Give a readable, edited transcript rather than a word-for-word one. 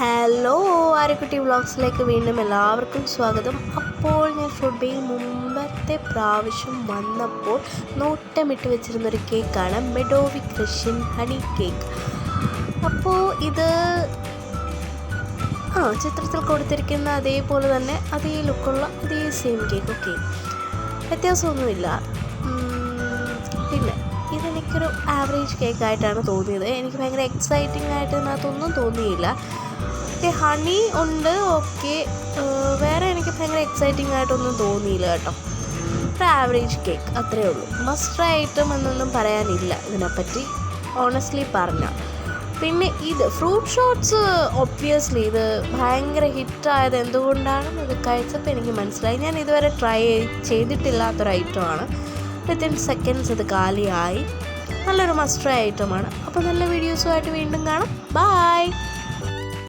Hello Aryakutty വ്ളോഗ്സിലേക്ക് വീണ്ടും എല്ലാവർക്കും സ്വാഗതം. അപ്പോൾ ഞാൻ ഫുഡിൽ മുമ്പത്തെ പ്രാവശ്യം വന്നപ്പോൾ നോട്ടമിട്ട് വെച്ചിരുന്നൊരു കേക്കാണ് മെഡോവിക് റഷ്യൻ ഹണി കേക്ക്. അപ്പോൾ ഇത് ചിത്രത്തിൽ കൊടുത്തിരിക്കുന്ന അതേപോലെ തന്നെ അതേ ലുക്കുള്ള അതേ സെയിം കേക്ക്. ഓക്കെ, വ്യത്യാസമൊന്നുമില്ല. പിന്നെ ഇതെനിക്കൊരു ആവറേജ് കേക്കായിട്ടാണ് തോന്നിയത്. എനിക്ക് ഭയങ്കര എക്സൈറ്റിംഗ് ആയിട്ട് ഇതിനകത്തൊന്നും തോന്നിയില്ല. ഹണി ഉണ്ട്, ഓക്കെ, വേറെ എനിക്ക് ഭയങ്കര എക്സൈറ്റിംഗ് ആയിട്ടൊന്നും തോന്നിയില്ല കേട്ടോ. ഒരു ആവറേജ് കേക്ക്, അത്രയേ ഉള്ളൂ. മസ്റ്റ് ട്രൈ ഐറ്റം എന്നൊന്നും പറയാനില്ല ഇതിനെപ്പറ്റി, ഓണസ്റ്റ്ലി പറഞ്ഞാൽ. പിന്നെ ഇത് ഫ്രൂട്ട് ഷോട്ട്സ്, ഒബ്വിയസ്ലി ഇത് ഭയങ്കര ഹിറ്റായത് എന്തുകൊണ്ടാണെന്ന് ഇത് കഴിച്ചപ്പോൾ എനിക്ക് മനസ്സിലായി. ഞാൻ ഇതുവരെ ട്രൈ ചെയ്തിട്ടില്ലാത്തൊരു ഐറ്റമാണ്. വിത്തിൻ സെക്കൻഡ്സ് ഇത് കാലിയായി. നല്ലൊരു മസ്റ്റ് ട്രൈ ഐറ്റമാണ്. അപ്പോൾ നല്ല വീഡിയോസുമായിട്ട് വീണ്ടും കാണാം. ബൈ.